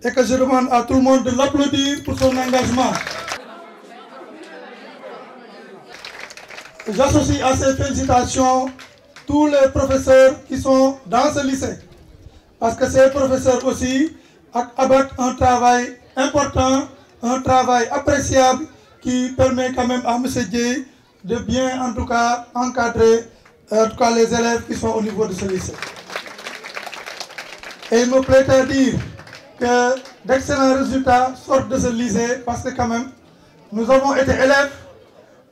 et que je demande à tout le monde de l'applaudir pour son engagement. J'associe à ces félicitations tous les professeurs qui sont dans ce lycée. Parce que ces professeurs aussi abattent un travail important, un travail appréciable qui permet quand même à M. Dieye de bien en tout cas encadrer les élèves qui sont au niveau de ce lycée. Et il me plaît à dire que d'excellents résultats sortent de ce lycée parce que quand même nous avons été élèves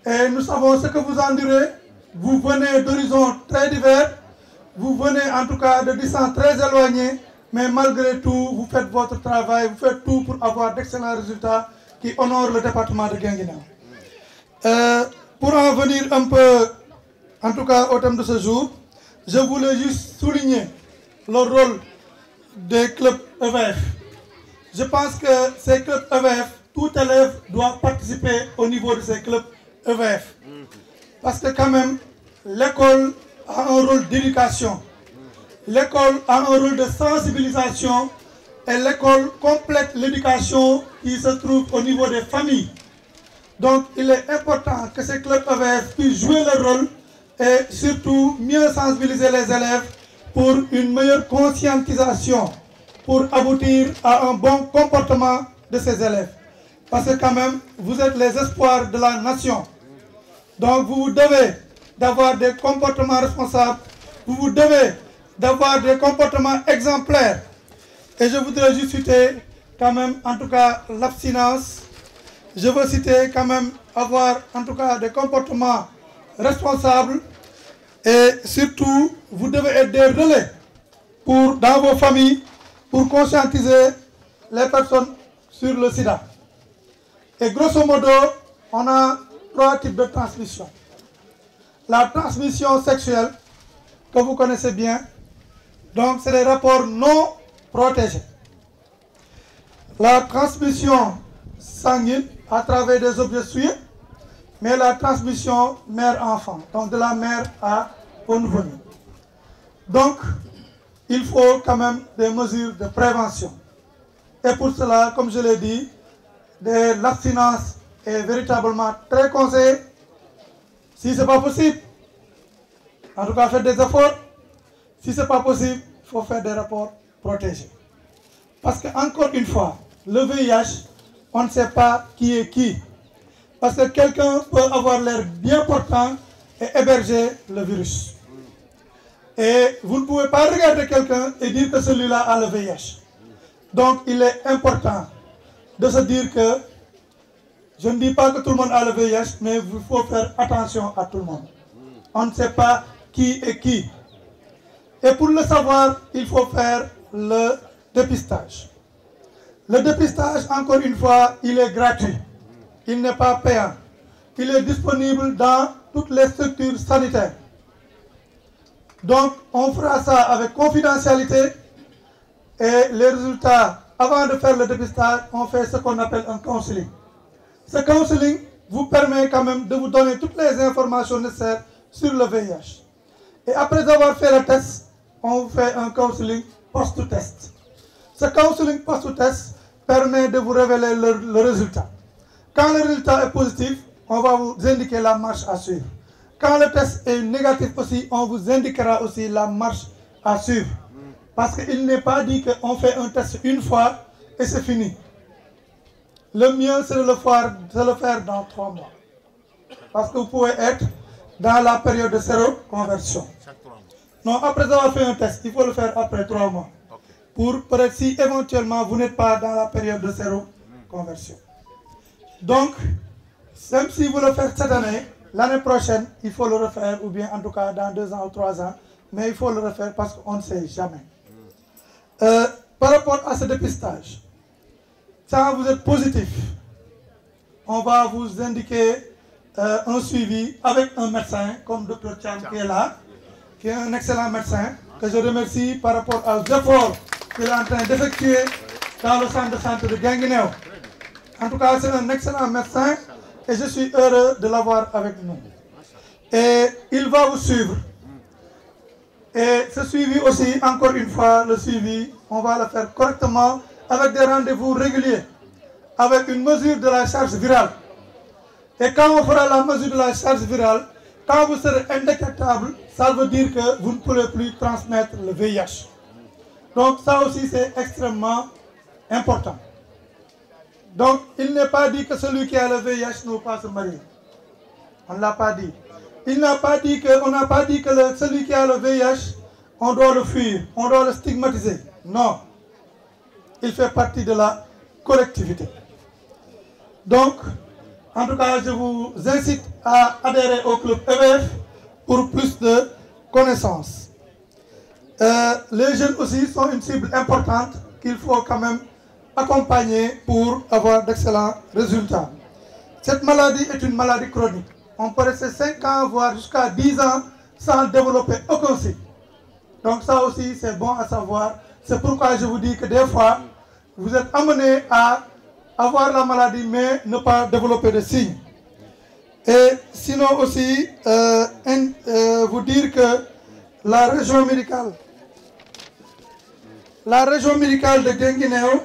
et nous savons ce que vous endurez. Vous venez d'horizons très divers, vous venez en tout cas de distances très éloignées, mais malgré tout, vous faites votre travail, vous faites tout pour avoir d'excellents résultats qui honorent le département de Guinguinéo. Pour en venir un peu, en tout cas au thème de ce jour, je voulais juste souligner le rôle des clubs EVF. Je pense que ces clubs EVF, tout élève doit participer au niveau de ces clubs EVF. Parce que quand même, l'école a un rôle d'éducation. L'école a un rôle de sensibilisation et l'école complète l'éducation qui se trouve au niveau des familles. Donc il est important que ces clubs EVF puissent jouer leur rôle et surtout mieux sensibiliser les élèves pour une meilleure conscientisation, pour aboutir à un bon comportement de ces élèves. Parce que quand même, vous êtes les espoirs de la nation. Donc vous devez d'avoir des comportements responsables, vous devez d'avoir des comportements exemplaires. Et je voudrais juste citer quand même en tout cas l'abstinence. Je veux citer quand même avoir en tout cas des comportements responsables. Et surtout, vous devez être des relais dans vos familles pour conscientiser les personnes sur le sida. Et grosso modo, on a 3 types de transmission. La transmission sexuelle, que vous connaissez bien, donc c'est des rapports non protégés. La transmission sanguine à travers des objets souillés, mais la transmission mère-enfant, donc de la mère au nouveau-né. Donc, il faut quand même des mesures de prévention. Et pour cela, comme je l'ai dit, l'abstinence est véritablement très conseillée. Si ce n'est pas possible, en tout cas faites des efforts. Si ce n'est pas possible, il faut faire des rapports protégés. Parce qu'encore une fois, le VIH, on ne sait pas qui est qui. Parce que quelqu'un peut avoir l'air bien portant et héberger le virus. Et vous ne pouvez pas regarder quelqu'un et dire que celui-là a le VIH. Donc il est important de se dire que, je ne dis pas que tout le monde a le VIH, mais il faut faire attention à tout le monde. On ne sait pas qui est qui. Et pour le savoir, il faut faire le dépistage. Le dépistage, encore une fois, il est gratuit. Il n'est pas payant. Il est disponible dans toutes les structures sanitaires. Donc, on fera ça avec confidentialité. Et les résultats, avant de faire le dépistage, on fait ce qu'on appelle un counseling. Ce counseling vous permet quand même de vous donner toutes les informations nécessaires sur le VIH. Et après avoir fait le test, on vous fait un counseling post-test. Ce counseling post-test permet de vous révéler le résultat. Quand le résultat est positif, on va vous indiquer la marche à suivre. Quand le test est négatif aussi, on vous indiquera aussi la marche à suivre. Parce qu'il n'est pas dit qu'on fait un test une fois et c'est fini. Le mieux, c'est de le faire dans 3 mois. Parce que vous pouvez être dans la période de séroconversion. Non, après avoir fait un test, il faut le faire après 3 mois. Pour peut-être si éventuellement vous n'êtes pas dans la période de séroconversion. Donc, même si vous le faites cette année, l'année prochaine, il faut le refaire, ou bien en tout cas dans 2 ans ou 3 ans, mais il faut le refaire parce qu'on ne sait jamais. Par rapport à ce dépistage, quand vous êtes positif, on va vous indiquer un suivi avec un médecin, comme Dr Cham qui est là, qui est un excellent médecin, que je remercie par rapport aux efforts qu'il est en train d'effectuer dans le centre de santé de Guinguinéo. En tout cas, c'est un excellent médecin et je suis heureux de l'avoir avec nous. Et il va vous suivre. Et ce suivi aussi, encore une fois, le suivi, on va le faire correctement avec des rendez-vous réguliers, avec une mesure de la charge virale. Et quand on fera la mesure de la charge virale, quand vous serez indétectable, ça veut dire que vous ne pourrez plus transmettre le VIH. Donc ça aussi c'est extrêmement important. Donc il n'est pas dit que celui qui a le VIH ne peut pas se marier. On ne l'a pas dit. On n'a pas dit que celui qui a le VIH, on doit le fuir, on doit le stigmatiser. Non. Il fait partie de la collectivité. Donc, en tout cas, je vous incite à adhérer au club EVF pour plus de connaissances. Les jeunes aussi sont une cible importante qu'il faut quand même accompagner pour avoir d'excellents résultats. Cette maladie est une maladie chronique. On peut rester 5 ans, voire jusqu'à 10 ans sans développer aucun signe. Donc ça aussi, c'est bon à savoir. C'est pourquoi je vous dis que des fois, vous êtes amené à avoir la maladie, mais ne pas développer de signes. Et sinon aussi, vous dire que la région médicale de Guinguinéo,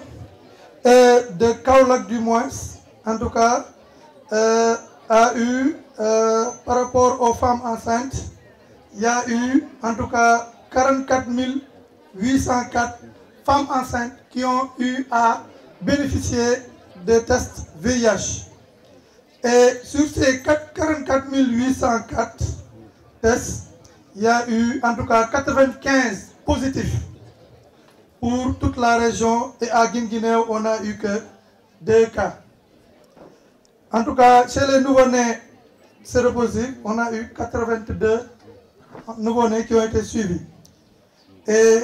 de Kaolack du moins, en tout cas, a eu, par rapport aux femmes enceintes, il y a eu en tout cas 44 804 femmes enceintes qui ont eu à bénéficier des tests VIH. Et sur ces 44 804 tests, il y a eu en tout cas 95 positifs pour toute la région, et à Guinguinéo, on n'a eu que 2 cas. En tout cas, chez les nouveau-nés séropositifs, on a eu 82 nouveau-nés qui ont été suivis. Et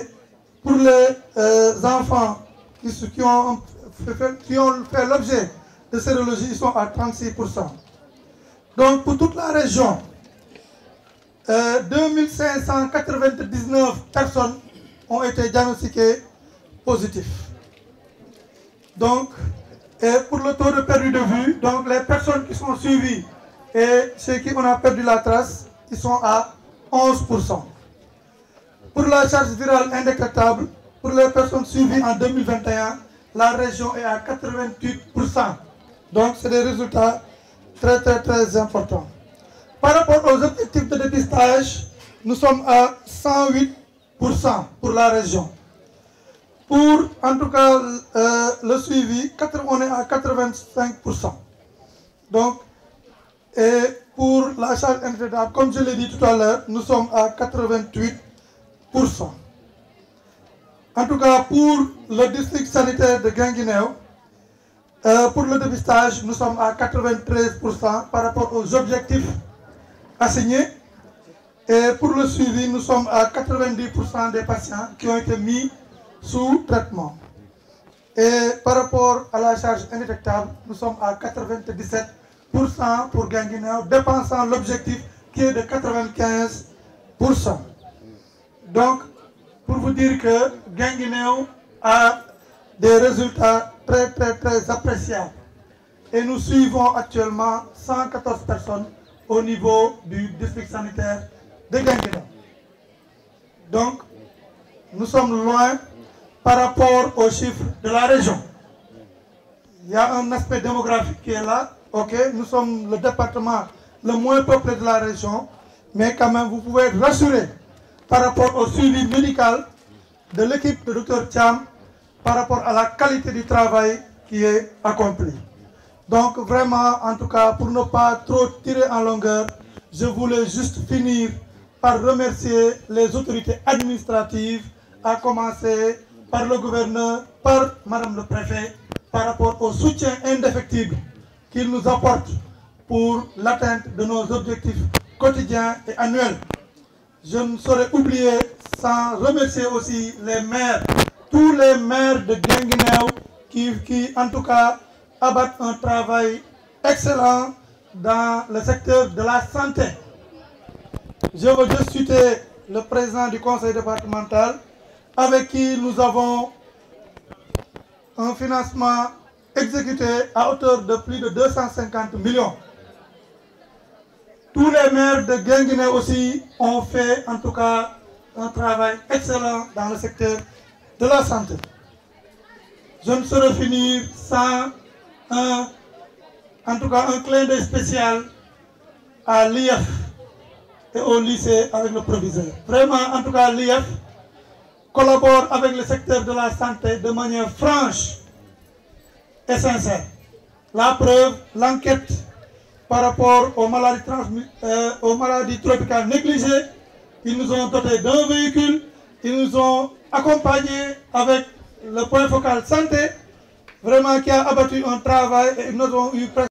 pour les enfants qui ont fait l'objet de sérologie, ils sont à 36%. Donc pour toute la région, 2599 personnes ont été diagnostiquées positives. Donc, et pour le taux de perdu de vue, donc les personnes qui sont suivies et ceux qui on a perdu la trace, ils sont à 11%. Pour la charge virale indétectable, pour les personnes suivies en 2021, la région est à 88%. Donc c'est des résultats très très très importants. Par rapport aux objectifs de dépistage, nous sommes à 108% pour la région. Pour en tout cas le suivi, on est à 85%. Donc, et pour la charge indétectable, comme je l'ai dit tout à l'heure, nous sommes à 88%. En tout cas, pour le district sanitaire de Guinguinéo, pour le dépistage, nous sommes à 93% par rapport aux objectifs assignés. Et pour le suivi, nous sommes à 90% des patients qui ont été mis sous traitement. Et par rapport à la charge indétectable, nous sommes à 97% pour Guinguinéo, dépassant l'objectif qui est de 95%. Donc, pour vous dire que Guinguinéo a des résultats très très très appréciables. Et nous suivons actuellement 114 personnes au niveau du district sanitaire de Guinguinéo. Donc, nous sommes loin par rapport aux chiffres de la région. Il y a un aspect démographique qui est là. Ok, nous sommes le département le moins peuplé de la région, mais quand même vous pouvez être rassuré par rapport au suivi médical de l'équipe de Dr Thiam, par rapport à la qualité du travail qui est accompli. Donc vraiment, en tout cas, pour ne pas trop tirer en longueur, je voulais juste finir par remercier les autorités administratives, à commencer par le gouverneur, par Madame le Préfet, par rapport au soutien indéfectible qu'il nous apporte pour l'atteinte de nos objectifs quotidiens et annuels. Je ne saurais oublier, sans remercier aussi les maires, tous les maires de Guinguinéo qui en tout cas abattent un travail excellent dans le secteur de la santé. Je veux juste citer le président du conseil départemental avec qui nous avons un financement exécuté à hauteur de plus de 250 millions. Tous les maires de Guinguinéo aussi ont fait en tout cas un travail excellent dans le secteur de la santé. je ne saurais finir sans en tout cas un clin d'œil spécial à l'IF et au lycée avec le proviseur. Vraiment, en tout cas, l'IF collabore avec le secteur de la santé de manière franche et sincère. La preuve, l'enquête par rapport aux maladies tropicales négligées, ils nous ont doté d'un véhicule, ils nous ont accompagnés avec le point focal santé, vraiment qui a abattu un travail et nous avons eu presque